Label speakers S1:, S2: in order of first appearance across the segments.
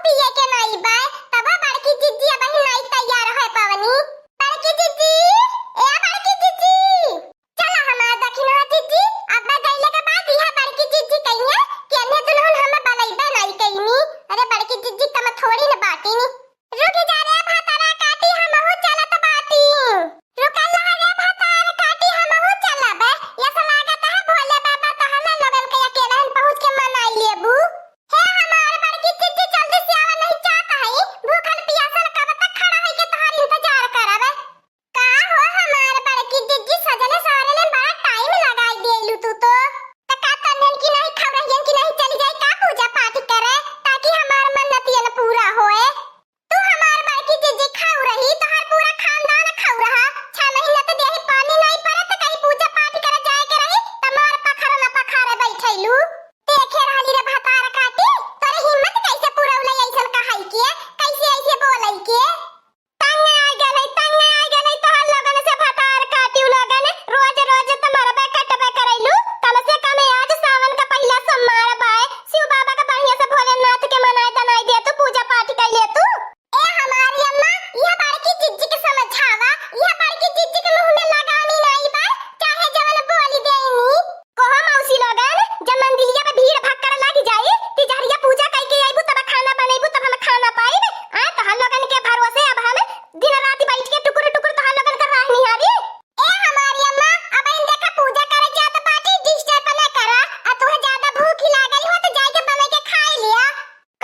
S1: पिए के नहीं बाय तब बड़की जिज्जी अब ही नहीं तैयार है पवनी। बड़की जिज्जी ए बड़की जिज्जी चला हमार दखिना जिज्जी अब गइले के बाद यह बड़की जिज्जी कहिया कि अन्य दुल्हन हम बलैबे नहीं कइनी। अरे बड़की जिज्जी तम थोड़ी न बाटी नी रुक जा रे भातारा काटी हम हो चलत बाटी रुकल रह रे भातार काटी हम हो चलब ये लागत है भोले बाबा तहला लगन के अकेला पहुंच के मनाई लेबू। हे हमार बड़की जिज्जी जल्दी से आवा नहीं चाहता है भूखल पियासल कब तक खड़ा है के तोहार इंतजार करब का हो हमार बड़की जिज्जी सजले सारे ले बड़ा टाइम लगाई देलू तू तो का तन्हन की नहीं खबरहियन की नहीं चली जाए का पूजा पाठ करे ताकि हमार मन्नतियन पूरा होए। तू हमार बड़की जिज्जी खाऊ रही तोहार पूरा खानदान खाऊ रहा 6 महीना तो देही पानी नहीं पड़त कहीं पूजा पाठ करे जाए के रही तमार पखर न पखारे बैठैलू देखे रहली रे भातार काटी तोरे हिम्मत कैसे पूरा उलै ऐसन कहै के कैसे ऐसे बोलै के तंग आ गेलै तोहर लगन से भातार काटी लगन रोज रोज तमरबे कटबे करैलू कम से कम आज सावन का पहला सोमवार बाय शिव बाबा का बढ़िया से भोलेनाथ के मनाए दनाई दे तू पूजा पाठ कर ले तू। ए हमारी अम्मा यह बड़की जिज्जी के समझावा यह बड़की जिज्जी के मुंह में लगानी नहीं बा चाहे जवन बोली देनी कोहा मौसी लगन जब मंदिलिया पे भीड़ भक्कर लग जाई तिजहरिया पूजा कई के आइबू तब खाना बनैबू तब हम खाना पाइब आ तोहर लगन के भरोसे अब हम दिन रात बैठ के टुकुर टुकुर तोहर लगन कर रहनी हारी। ए हमारी अम्मा अब इन देखा पूजा करे जात बाटी डिस्टर्ब न करा आ तोहे ज्यादा भूख लागल हो तो जाके बना के खा लिया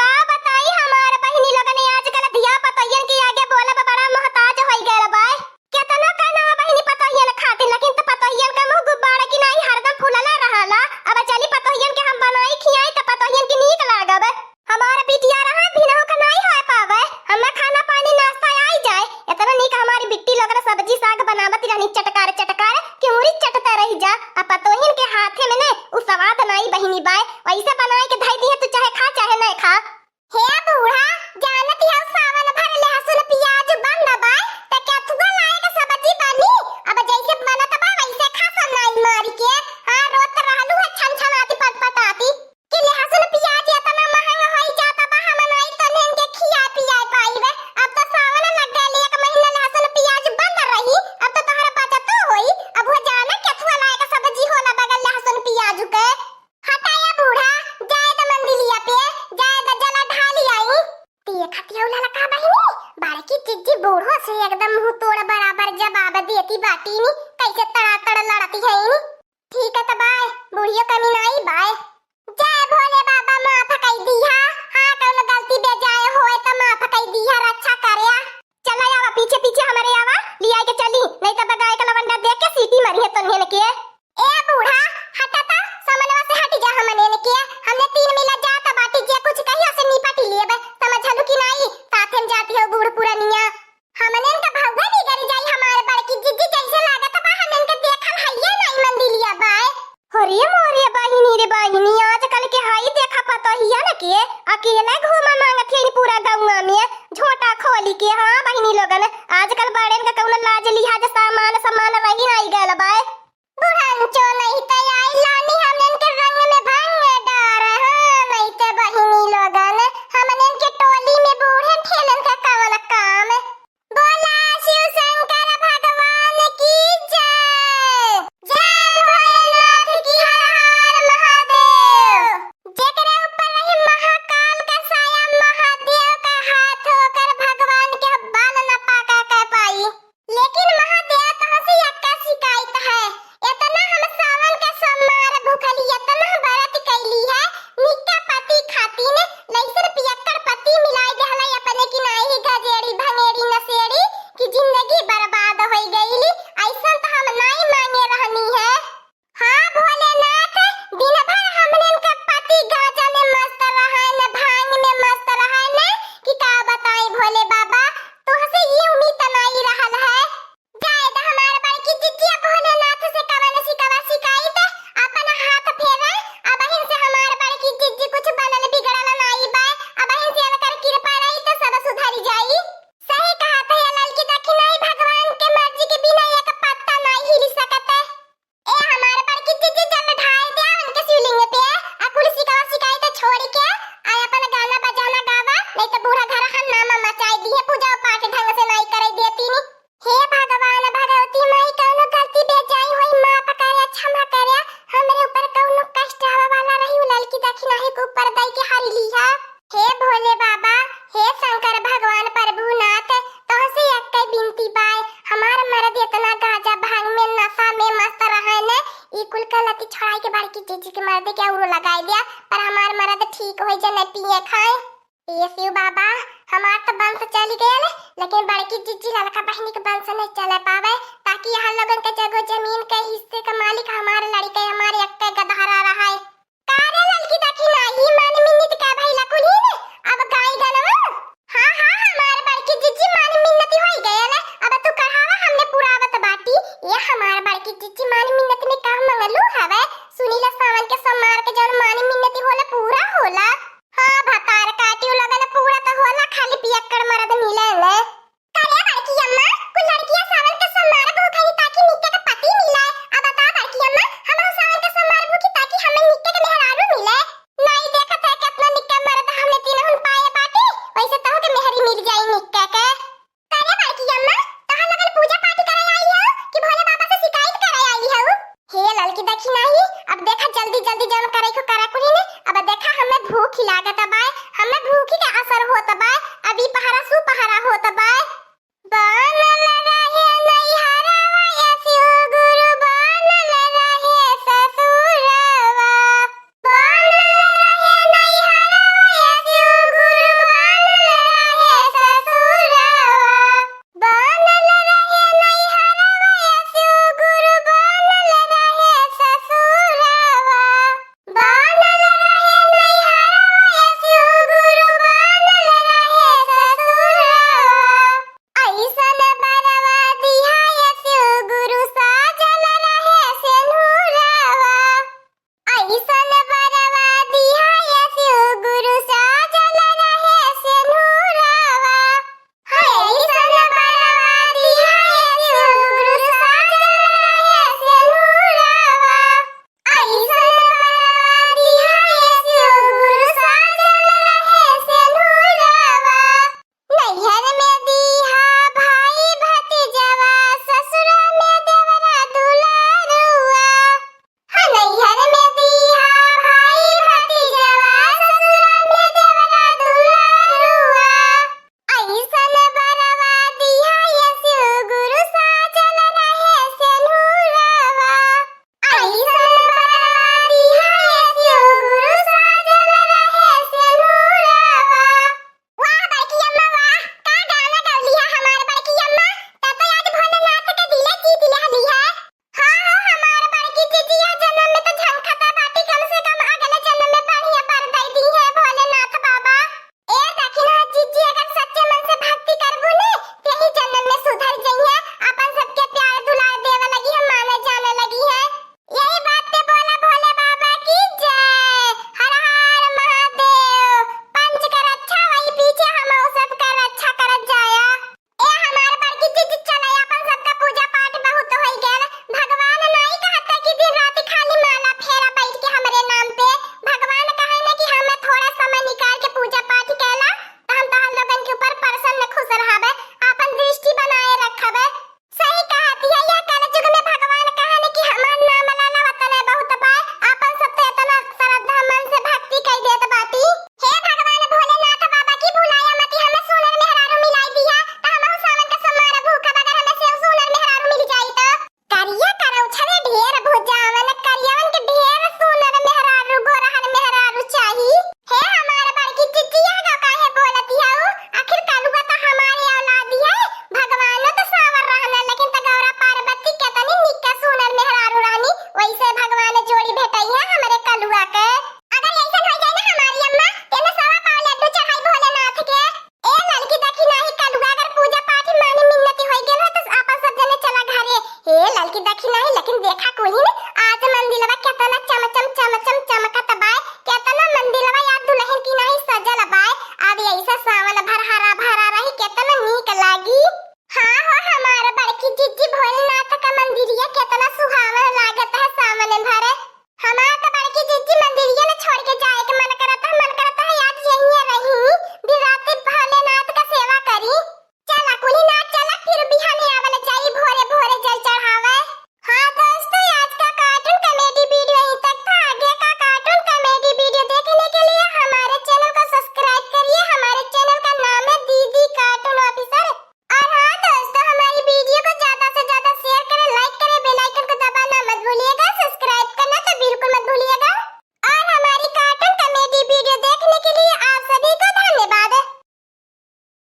S1: का बताई हमार बहिनी लगन आजकल दिया पतयन के आगे बोला बड़ा मोहताज होई गए बाय केतना कहना बहिनी पतयन खातिर लेकिन तो पतयन का मुंह गुब्बारा की नहीं हरदम फूलला रहला अब चली पतयन के हम बनाई खियाई त पतयन की नीक लागब हमार बिटिया रहा बिना का नहीं है पावे हमें खाना पानी नाश्ता आई जाए इतना नीक हमारी बिट्टी लगन सब्जी साग बनावत रहनी चटकार चटकार कि मुरी चटता रही जा अब पतोहिन के हाथे में ने उ स्वाद नहीं बहिनी बाय वैसे बनाए के धई दिए तू चाहे खा चाहे नहीं खा। हे बूढ़ा जानत है सावन भर लहसुन प्याज बंद बाय त क्या तुगा लाए के सब्जी बनी अब जैसे बनत बा वैसे खा सनाई मार के हां रोत रहलू है छन छनाती पटपटाती कि लहसुन प्याज इतना महंगा होई जाता बा हम नहीं तनेन के खिया पिया पाइबे अब तो सावन लग गइल 1 महीना लहसुन प्याज बंद रही अब तो तोहरा बचत होई अब हो जाने के तुगा लाए के सब्जी होला बगल लहसुन प्याज के हटाया बूढ़ा जाए त मंदिलिया पे जाए त जला ढाली आई ते खतिया उला का बहिनी बड़की जिज्जी बूढ़ो से एकदम मुंह तोड़ बराबर जवाब देती बाटी नी कैसे तड़ातड़ लड़ती है नी। ठीक है त बाय बूढ़ियो कमी नहीं बाय जय भोले बाबा माफ कई दिया हां कौन गलती बे जाए होए त माफ कई दिया रक्षा करया चला आवा पीछे पीछे हमारे आवा लिया के चली नहीं त बगाए का लवंडा देख के सीटी मारी है तन्हेन के। ए बूढ़ा हटता समनवा से हट जा हमने ने के हमने 3 मिला जाता बाटी जे कुछ कहियो से निपट लेबे समझलू कि नहीं साथे में जाती हो बूढ़ पुरानिया हमने का भौवा नहीं करी जाई हमारे बड़की जिज्जी जैसे लागत बा हमने के देखल हइये नहीं मंदिलिया बाय होरे मोरे बहिनी आजकल के हाई देखा पता हिया न के अकेले घूमा मांगत है पूरा गांव में झोटा खोली के। हां बहिनी लोगन आजकल बड़ेन का कौन लाज लिहाज सामान रही नहीं गल बाय बूढ़ा नहीं तो बूढ़ा घर हन्नामा मचाई दी है, पूजा पाठ ढंग से नहीं करे देती नी। हे भगवान भगवती माई कौनो गलती बेजाई होई माफ करे क्षमा करे, हमरे ऊपर कौनो कष्ट आवे वाला रही ललकी दक्षिणा के ऊपर दई के हरी लीहा। हे भोले बाबा, हे शंकर भगवान प्रभुनाथ, तोहसे एक बिनती बाय, हमार मर्द इतना गांजा भांग में नशा में मस्त रहे ने, ई कुल कलती छोड़ाई के बार की चीची के मर्दे के औरो लगाई दिया, पर हमार मर्द ठीक हो जाए, न पिए खाए। ये शिव बाबा, हमार तो वंश चल गया ने, लेकिन बड़की जीजी लड़का बहनी के वंश नहीं चल पावे, ताकि यहाँ लोगन के जगह जमीन के हिस्से का मालिक हमारे लड़के हमारे एक गधारा रहा है। कारे लड़की देखी नहीं मन मिन्नत का भइला कुली ने, अब गाय गनवा। हाँ हाँ हमारे बड़की जीजी मन मिन्नती होई गया ने, अब तू कहावा हमने पुरावत बाटी, ये हमारे बड़की जीजी मन मिन्नत में का मंगलू हवे, सुनीला सावन के सोमवार के जौन मन मिन्नती होला पूरा होला। हाँ भतार काटी लगन पूरा तो होला, खाली पियक्कड़ मर्द मिले ले। करे बड़की अम्मा, कुल लड़कियां सावन के सोमवार भूखी ताकि नित्य का पति मिले, अब बता बड़की अम्मा, हम सावन के सोमवार भूखी ताकि हमें नित्य के मेहरारू मिले। नहीं देखत है कितना नित्य मर्द हमने तीनों पाए बाटी, वैसे तो के मेहरी मिल जाई नित्य के। करे बड़की अम्मा, तहां लगन पूजा पाठ करे आई हो कि भोले बाबा से शिकायत करे आई हो? हे लड़की देखी नहीं, अब देखा जल्दी जल्दी जम करे को करा कुली ने, अब देखा हमें भूख लागत बाय, हमें भूखी के असर होत बाय, अभी पहरा सु पहरा होत बाय।